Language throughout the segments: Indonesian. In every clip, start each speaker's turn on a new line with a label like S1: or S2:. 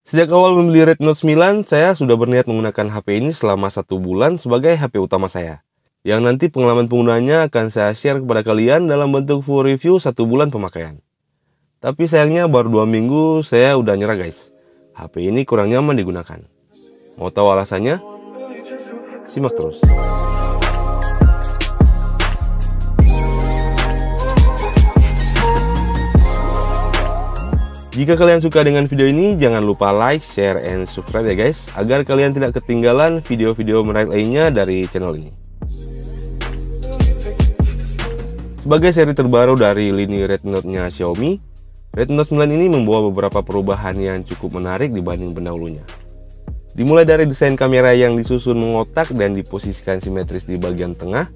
S1: Sejak awal membeli Redmi Note 9, saya sudah berniat menggunakan HP ini selama 1 bulan sebagai HP utama saya. Yang nanti pengalaman penggunanya akan saya share kepada kalian dalam bentuk full review 1 bulan pemakaian. Tapi sayangnya baru 2 minggu saya udah nyerah guys. HP ini kurang nyaman digunakan. Mau tahu alasannya? Simak terus. Jika kalian suka dengan video ini, jangan lupa like, share, and subscribe ya guys, agar kalian tidak ketinggalan video-video menarik lainnya dari channel ini. Sebagai seri terbaru dari lini Redmi Note-nya Xiaomi, Redmi Note 9 ini membawa beberapa perubahan yang cukup menarik dibanding pendahulunya. Dimulai dari desain kamera yang disusun mengotak dan diposisikan simetris di bagian tengah,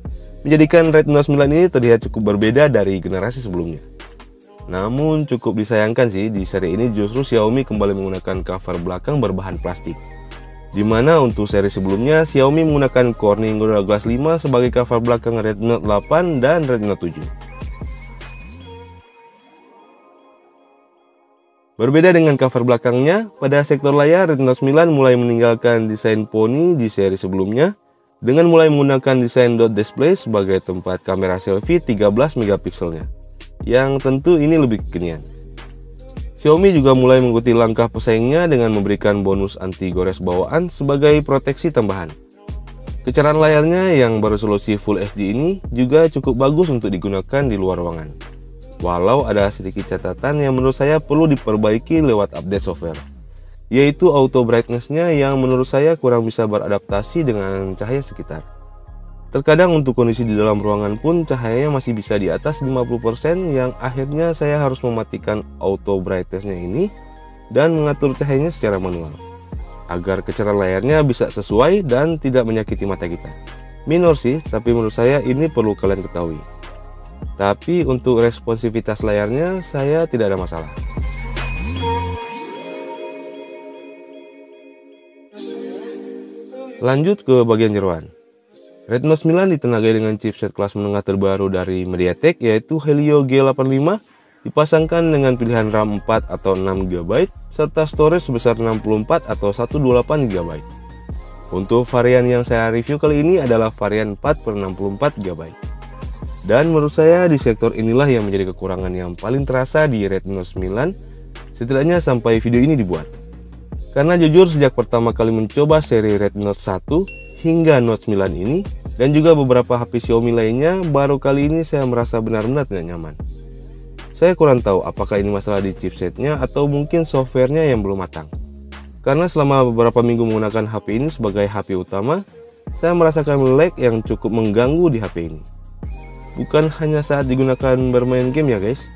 S1: menjadikan Redmi Note 9 ini terlihat cukup berbeda dari generasi sebelumnya. Namun cukup disayangkan sih, di seri ini justru Xiaomi kembali menggunakan cover belakang berbahan plastik. Dimana untuk seri sebelumnya Xiaomi menggunakan Corning Gorilla Glass 5 sebagai cover belakang Redmi Note 8 dan Redmi Note 7. Berbeda dengan cover belakangnya, pada sektor layar Redmi Note 9 mulai meninggalkan desain poni di seri sebelumnya dengan mulai menggunakan desain dot display sebagai tempat kamera selfie 13 megapikselnya. Yang tentu ini lebih kekinian. Xiaomi juga mulai mengikuti langkah pesaingnya dengan memberikan bonus anti gores bawaan sebagai proteksi tambahan. Kecerahan layarnya yang beresolusi Full HD ini juga cukup bagus untuk digunakan di luar ruangan. Walau ada sedikit catatan yang menurut saya perlu diperbaiki lewat update software, yaitu auto brightness-nya yang menurut saya kurang bisa beradaptasi dengan cahaya sekitar. Terkadang untuk kondisi di dalam ruangan pun cahayanya masih bisa di atas 50% yang akhirnya saya harus mematikan auto brightness-nya ini dan mengatur cahayanya secara manual agar kecerahan layarnya bisa sesuai dan tidak menyakiti mata kita. Minor sih, tapi menurut saya ini perlu kalian ketahui. Tapi untuk responsivitas layarnya saya tidak ada masalah. Lanjut ke bagian jeroan. Redmi Note 9 ditenagai dengan chipset kelas menengah terbaru dari MediaTek, yaitu Helio G85, dipasangkan dengan pilihan RAM 4 atau 6GB serta storage sebesar 64 atau 128GB. Untuk varian yang saya review kali ini adalah varian 4/64GB. Dan menurut saya di sektor inilah yang menjadi kekurangan yang paling terasa di Redmi Note 9, setidaknya sampai video ini dibuat. Karena jujur sejak pertama kali mencoba seri Redmi Note 1 hingga Note 9 ini, dan juga beberapa HP Xiaomi lainnya, baru kali ini saya merasa benar-benar tidak nyaman. Saya kurang tahu apakah ini masalah di chipsetnya atau mungkin softwarenya yang belum matang. Karena selama beberapa minggu menggunakan HP ini sebagai HP utama, saya merasakan lag yang cukup mengganggu di HP ini. Bukan hanya saat digunakan bermain game ya guys.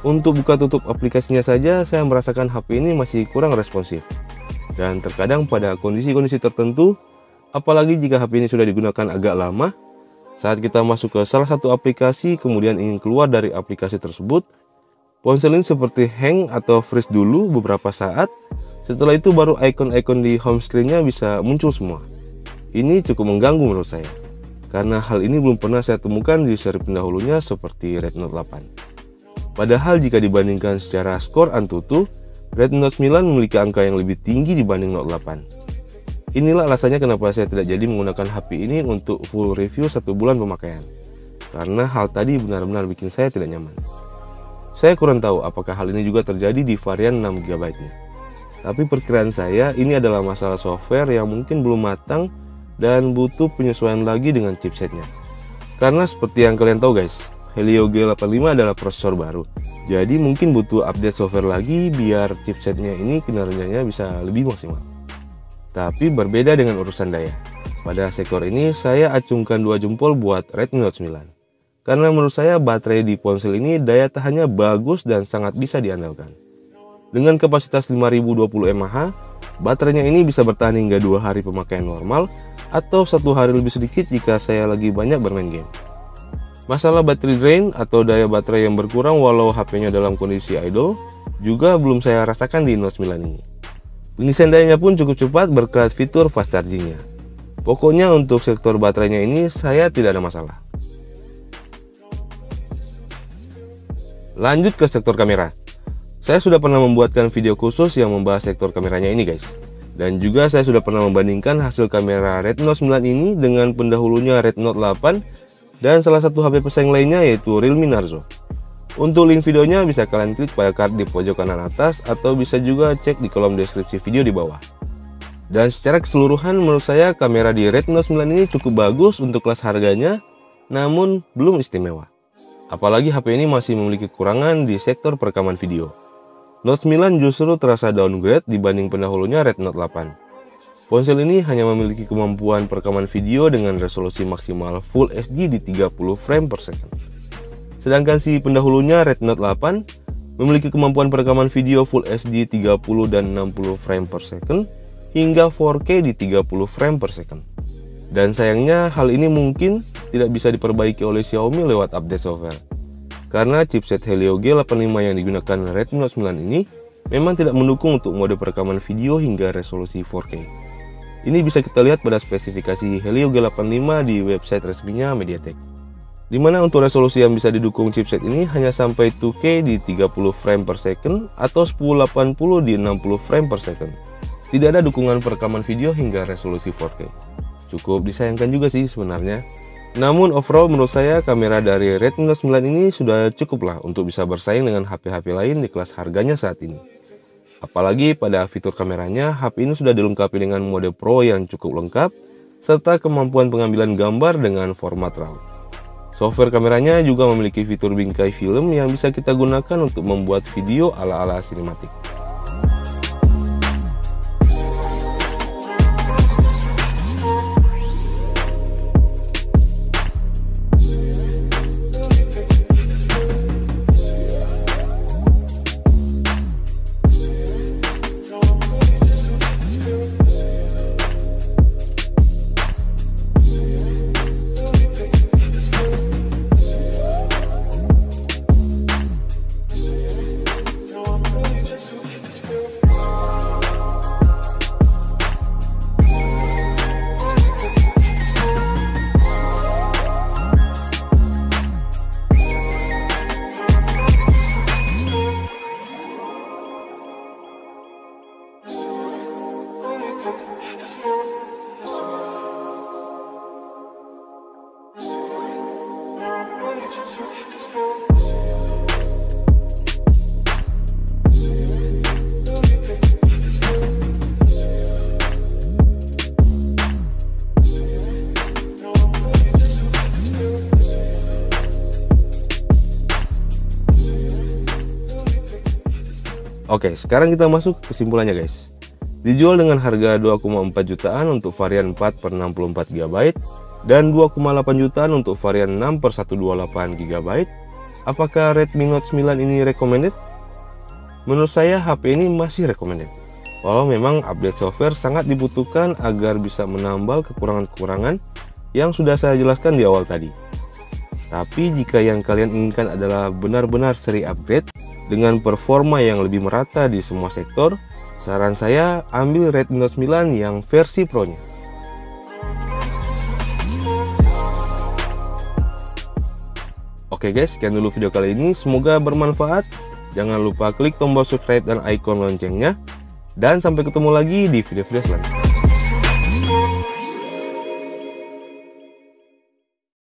S1: Untuk buka tutup aplikasinya saja saya merasakan HP ini masih kurang responsif. Dan terkadang pada kondisi-kondisi tertentu, apalagi jika HP ini sudah digunakan agak lama, saat kita masuk ke salah satu aplikasi kemudian ingin keluar dari aplikasi tersebut, ponsel ini seperti hang atau freeze dulu beberapa saat, setelah itu baru icon-icon di home screen-nya bisa muncul semua. Ini cukup mengganggu menurut saya, karena hal ini belum pernah saya temukan di seri pendahulunya seperti Redmi Note 8. Padahal jika dibandingkan secara skor Antutu, Redmi Note 9 memiliki angka yang lebih tinggi dibanding Note 8. Inilah alasannya kenapa saya tidak jadi menggunakan HP ini untuk full review 1 bulan pemakaian. Karena hal tadi benar-benar bikin saya tidak nyaman. Saya kurang tahu apakah hal ini juga terjadi di varian 6GB nya. Tapi perkiraan saya ini adalah masalah software yang mungkin belum matang dan butuh penyesuaian lagi dengan chipsetnya. Karena seperti yang kalian tahu guys, Helio G85 adalah prosesor baru. Jadi mungkin butuh update software lagi biar chipsetnya ini kinerjanya bisa lebih maksimal. Tapi berbeda dengan urusan daya. Pada sektor ini saya acungkan 2 jempol buat Redmi Note 9. Karena menurut saya baterai di ponsel ini daya tahannya bagus dan sangat bisa diandalkan. Dengan kapasitas 5020 mAh, baterainya ini bisa bertahan hingga 2 hari pemakaian normal atau 1 hari lebih sedikit jika saya lagi banyak bermain game. Masalah battery drain atau daya baterai yang berkurang walau HP-nya dalam kondisi idle juga belum saya rasakan di Note 9 ini. Pengisian dayanya pun cukup cepat berkat fitur fast charging-nya. Pokoknya untuk sektor baterainya ini saya tidak ada masalah. Lanjut ke sektor kamera. Saya sudah pernah membuatkan video khusus yang membahas sektor kameranya ini guys. Dan juga saya sudah pernah membandingkan hasil kamera Redmi Note 9 ini dengan pendahulunya Redmi Note 8 dan salah satu HP pesaing lainnya yaitu Realme Narzo. Untuk link videonya bisa kalian klik pada card di pojok kanan atas atau bisa juga cek di kolom deskripsi video di bawah. Dan secara keseluruhan menurut saya kamera di Redmi Note 9 ini cukup bagus untuk kelas harganya, namun belum istimewa. Apalagi HP ini masih memiliki kekurangan di sektor perekaman video. Note 9 justru terasa downgrade dibanding pendahulunya Redmi Note 8. Ponsel ini hanya memiliki kemampuan perekaman video dengan resolusi maksimal Full HD di 30 frame per second. Sedangkan si pendahulunya Redmi Note 8 memiliki kemampuan perekaman video Full HD 30 dan 60 frame per second hingga 4K di 30 frame per second. Dan sayangnya hal ini mungkin tidak bisa diperbaiki oleh Xiaomi lewat update software. Karena chipset Helio G85 yang digunakan Redmi Note 9 ini memang tidak mendukung untuk mode perekaman video hingga resolusi 4K. Ini bisa kita lihat pada spesifikasi Helio G85 di website resminya MediaTek. Dimana untuk resolusi yang bisa didukung chipset ini hanya sampai 2K di 30 frame per second atau 1080 di 60 frame per second. Tidak ada dukungan perekaman video hingga resolusi 4K. Cukup disayangkan juga sih sebenarnya. Namun overall menurut saya kamera dari Redmi Note 9 ini sudah cukup lah untuk bisa bersaing dengan HP-HP lain di kelas harganya saat ini. Apalagi pada fitur kameranya, HP ini sudah dilengkapi dengan mode Pro yang cukup lengkap, serta kemampuan pengambilan gambar dengan format RAW. Software kameranya juga memiliki fitur bingkai film yang bisa kita gunakan untuk membuat video ala-ala sinematik. Oke, sekarang kita masuk ke kesimpulannya guys. Dijual dengan harga 2,4 jutaan untuk varian 4 per 64 GB dan 2,8 jutaan untuk varian 6 per 128 GB. Apakah Redmi Note 9 ini recommended? Menurut saya HP ini masih recommended. Walau memang update software sangat dibutuhkan agar bisa menambal kekurangan-kekurangan yang sudah saya jelaskan di awal tadi. Tapi jika yang kalian inginkan adalah benar-benar seri upgrade dengan performa yang lebih merata di semua sektor, saran saya ambil Redmi Note 9 yang versi Pro-nya. Oke guys, sekian dulu video kali ini, semoga bermanfaat. Jangan lupa klik tombol subscribe dan icon loncengnya. Dan sampai ketemu lagi di video-video selanjutnya.